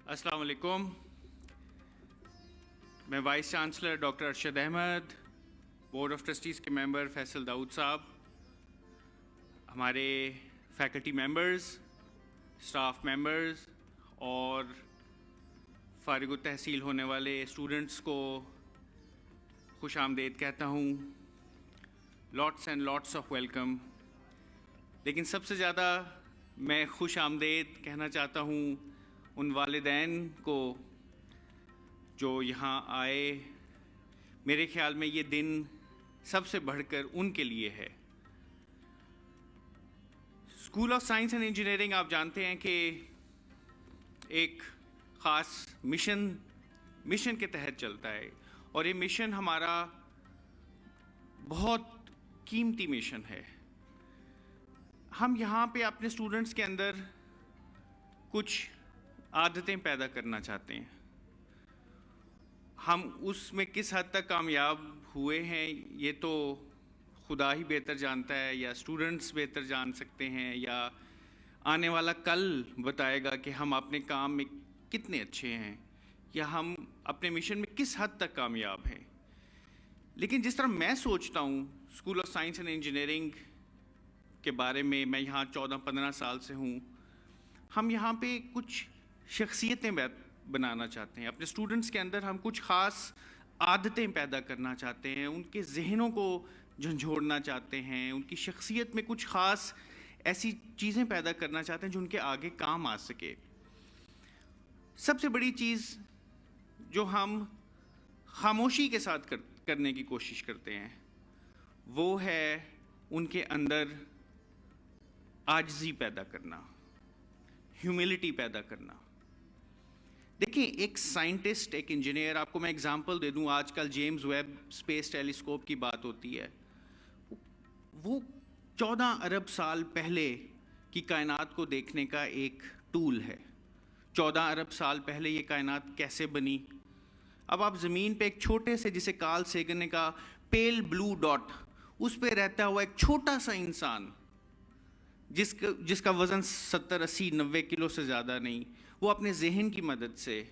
السلام علیکم. میں vice chancellor doctor Arshad Ahmed, board of trustees کے ممبر فیصل داؤد صاحب، ہمارے فیکلٹی ممبرز، اسٹاف ممبرز اور فارغ التحصیل ہونے والے اسٹوڈنٹس کو خوش آمدید کہتا ہوں. Lots and lots of welcome. لیکن سب سے زیادہ میں خوش آمدید کہنا چاہتا ہوں ان والدین کو جو یہاں آئے. میرے خیال میں یہ دن سب سے بڑھ کر ان کے لیے ہے. School of science and engineering آپ جانتے ہیں کہ ایک خاص مشن کے تحت چلتا ہے، اور یہ مشن ہمارا بہت قیمتی مشن ہے. ہم یہاں پہ اپنے اسٹوڈنٹس کے اندر کچھ عادتیں پیدا کرنا چاہتے ہیں. ہم اس میں کس حد تک کامیاب ہوئے ہیں یہ تو خدا ہی بہتر جانتا ہے، یا اسٹوڈنٹس بہتر جان سکتے ہیں، یا آنے والا کل بتائے گا کہ ہم اپنے کام میں کتنے اچھے ہیں، یا ہم اپنے مشن میں کس حد تک کامیاب ہیں. لیکن جس طرح میں سوچتا ہوں school of science and engineering کے بارے میں یہاں 14-15 سال سے ہوں. ہم یہاں پہ کچھ شخصیتیں بنانا چاہتے ہیں. اپنے اسٹوڈنٹس کے اندر ہم کچھ خاص عادتیں پیدا کرنا چاہتے ہیں، ان کے ذہنوں کو جھنجھوڑنا چاہتے ہیں، ان کی شخصیت میں کچھ خاص ایسی چیزیں پیدا کرنا چاہتے ہیں جو ان کے آگے کام آ سکے. سب سے بڑی چیز جو ہم خاموشی کے ساتھ کرنے کی کوشش کرتے ہیں وہ ہے ان کے اندر عاجزی پیدا کرنا، ہیوملٹی پیدا کرنا. دیکھیں، ایک سائنٹسٹ، ایک انجینئر، آپ کو میں اگزامپل دے دوں. آج کل جیمز ویب اسپیس ٹیلیسکوپ کی بات ہوتی ہے. وہ 14 ارب سال پہلے کی کائنات کو دیکھنے کا ایک ٹول ہے. 14 ارب سال پہلے یہ کائنات کیسے بنی. اب آپ زمین پہ ایک چھوٹے سے، جسے کارل سیگن نے کہا پیل بلو ڈاٹ، اس پہ رہتا ہوا ایک چھوٹا سا انسان جس کا وزن 70-80-90 کلو سے زیادہ نہیں، وہ اپنے ذہن کی مدد سے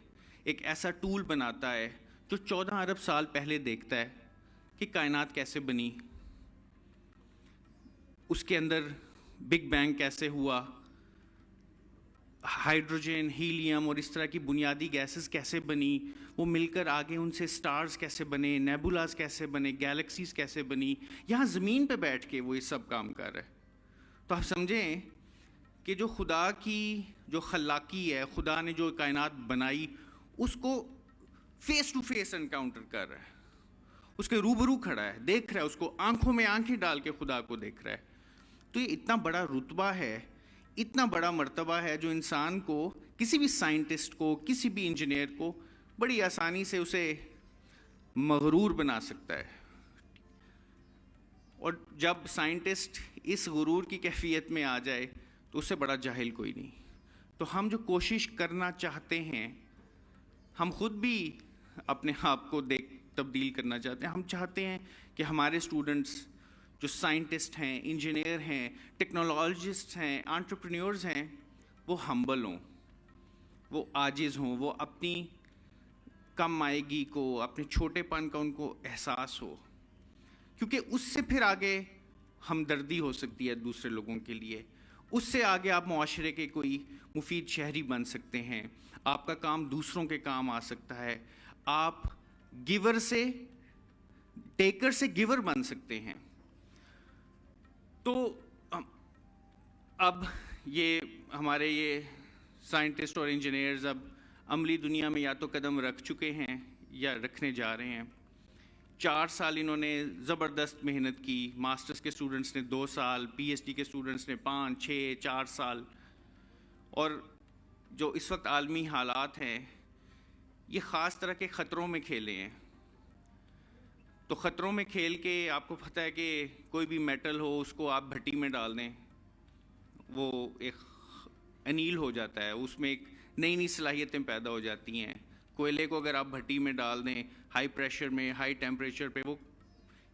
ایک ایسا ٹول بناتا ہے جو 14 ارب سال پہلے دیکھتا ہے کہ کائنات کیسے بنی، اس کے اندر بگ بینگ کیسے ہوا، ہائیڈروجن، ہیلیم اور اس طرح کی بنیادی گیسز کیسے بنی، وہ مل کر آگے ان سے سٹارز کیسے بنے، نیبولاز کیسے بنے، گیلیکسیز کیسے بنی. یہاں زمین پہ بیٹھ کے وہ یہ سب کام کر رہا ہے. تو آپ سمجھیں کہ جو خدا کی جو خلاقی ہے، خدا نے جو کائنات بنائی، اس کو فیس ٹو فیس انکاؤنٹر کر رہا ہے، اس کے روبرو کھڑا ہے، دیکھ رہا ہے، اس کو آنکھوں میں آنکھیں ڈال کے خدا کو دیکھ رہا ہے. تو یہ اتنا بڑا رتبہ ہے، اتنا بڑا مرتبہ ہے جو انسان کو، کسی بھی سائنٹسٹ کو، کسی بھی انجینئر کو بڑی آسانی سے اسے مغرور بنا سکتا ہے. اور جب سائنٹسٹ اس غرور کی کیفیت میں آ جائے تو اس سے بڑا جاہل کوئی نہیں. تو ہم جو کوشش کرنا چاہتے ہیں، ہم خود بھی اپنے آپ کو تبدیل کرنا چاہتے ہیں. ہم چاہتے ہیں کہ ہمارے اسٹوڈنٹس جو سائنٹسٹ ہیں، انجینئر ہیں، ٹیکنالوجسٹ ہیں، انٹرپرینیورز ہیں، وہ ہمبل ہوں، وہ عاجز ہوں، وہ اپنی کم مائگی کو، اپنے چھوٹے پن کا ان کو احساس ہو. کیونکہ اس سے پھر آگے ہمدردی ہو سکتی ہے دوسرے لوگوں کے لیے. اس سے آگے آپ معاشرے کے کوئی مفید شہری بن سکتے ہیں. آپ کا کام دوسروں کے کام آ سکتا ہے. آپ گیور سے، ٹیکر سے گیور بن سکتے ہیں. تو اب یہ ہمارے یہ سائنٹسٹ اور انجینئرز اب عملی دنیا میں یا تو قدم رکھ چکے ہیں یا رکھنے جا رہے ہیں. 4 سال انہوں نے زبردست محنت کی. ماسٹرز کے اسٹوڈنٹس نے 2 سال، پی ایچ ڈی کے اسٹوڈنٹس نے 5-6-4 سال. اور جو اس وقت عالمی حالات ہیں، یہ خاص طرح کے خطروں میں کھیلے ہیں. تو خطروں میں کھیل کے آپ کو پتہ ہے کہ کوئی بھی میٹل ہو، اس کو آپ بھٹی میں ڈال دیں، وہ ایک انیل ہو جاتا ہے. اس میں ایک نئی صلاحیتیں پیدا ہو جاتی ہیں. کوئلے کو اگر آپ بھٹی میں ڈال دیں، ہائی پریشر میں، ہائی ٹیمپریچر پہ، وہ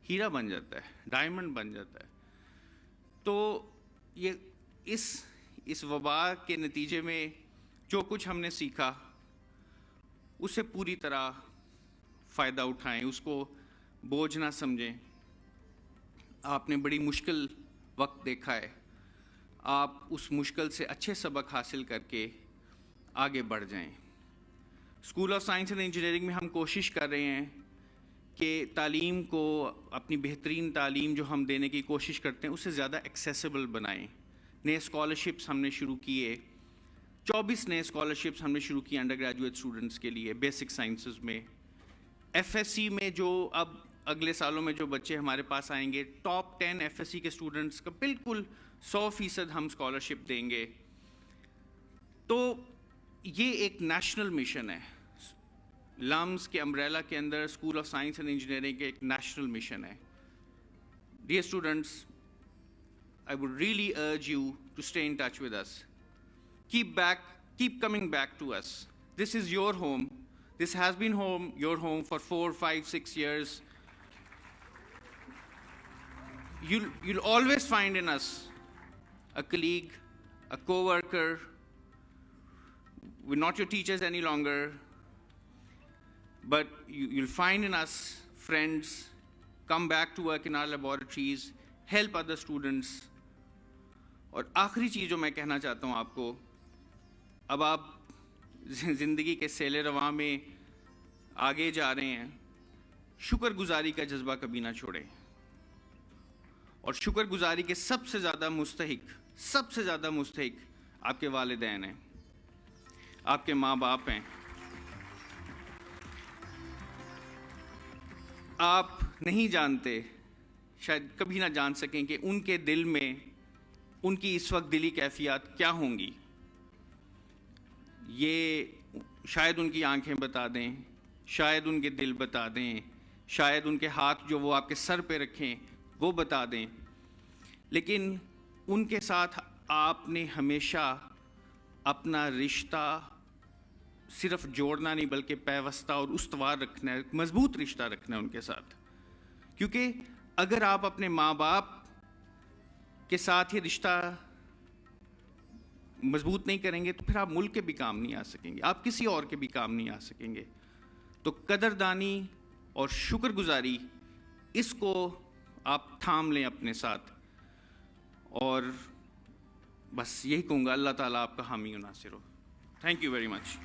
ہیرا بن جاتا ہے، ڈائمنڈ بن جاتا ہے. تو یہ اس وبا کے نتیجے میں جو کچھ ہم نے سیکھا اسے پوری طرح فائدہ اٹھائیں, اس کو بوجھ نہ سمجھیں. آپ نے بڑی مشکل وقت دیکھا ہے, آپ اس مشکل سے اچھے سبق حاصل کر کے آگے بڑھ جائیں. School of science and engineering میں ہم کوشش کر رہے ہیں کہ تعلیم کو, اپنی بہترین تعلیم جو ہم دینے کی کوشش کرتے ہیں, اسے زیادہ ایکسیسیبل بنائیں. نئے اسکالرشپس ہم نے شروع کیے, 24 نئے اسکالرشپس ہم نے شروع کیے انڈر گریجویٹ اسٹوڈنٹس کے لیے بیسک سائنسز میں. ایف ایس سی میں جو اب اگلے سالوں میں جو بچے ہمارے پاس آئیں گے, ٹاپ 10 ایف ایس سی کے اسٹوڈنٹس کا بالکل 100% ہم اسکالرشپ دیں گے. تو یہ ایک نیشنل مشن ہے, لمز کے امبریلا کے اندر school of science and engineering کے ایک نیشنل مشن ہے. Dear students, I would really urge you to stay in touch with us. Keep coming back to us. This is your home. This has been your home for 4, 5, 6 years. You'll always find in us a colleague, a co-worker. We're not your teachers any longer, but you'll find in us friends. Come back to work in our laboratories, help other students. اور آخری چیز جو میں کہنا چاہتا ہوں آپ کو, اب آپ زندگی کے سیل رواں میں آگے جا رہے ہیں, شکر گزاری کا جذبہ کبھی نہ چھوڑیں. اور شکر گزاری کے سب سے زیادہ مستحق آپ کے والدین ہیں, آپ کے ماں باپ ہیں. آپ نہیں جانتے, شاید کبھی نہ جان سکیں کہ ان کے دل میں ان کی اس وقت دلی کیفیات کیا ہوں گی. یہ شاید ان کی آنکھیں بتا دیں, شاید ان کے دل بتا دیں, شاید ان کے ہاتھ جو وہ آپ کے سر پہ رکھیں وہ بتا دیں. لیکن ان کے ساتھ آپ نے ہمیشہ اپنا رشتہ صرف جوڑنا نہیں بلکہ پیوستہ اور استوار رکھنا ہے, مضبوط رشتہ رکھنا ہے ان کے ساتھ. کیونکہ اگر آپ اپنے ماں باپ کے ساتھ یہ رشتہ مضبوط نہیں کریں گے تو پھر آپ ملک کے بھی کام نہیں آ سکیں گے, آپ کسی اور کے بھی کام نہیں آ سکیں گے. تو قدردانی اور شکر گزاری, اس کو آپ تھام لیں اپنے ساتھ. اور بس یہی کہوں گا, اللہ تعالیٰ آپ کا حامی و ناصر ہو. Thank you very much.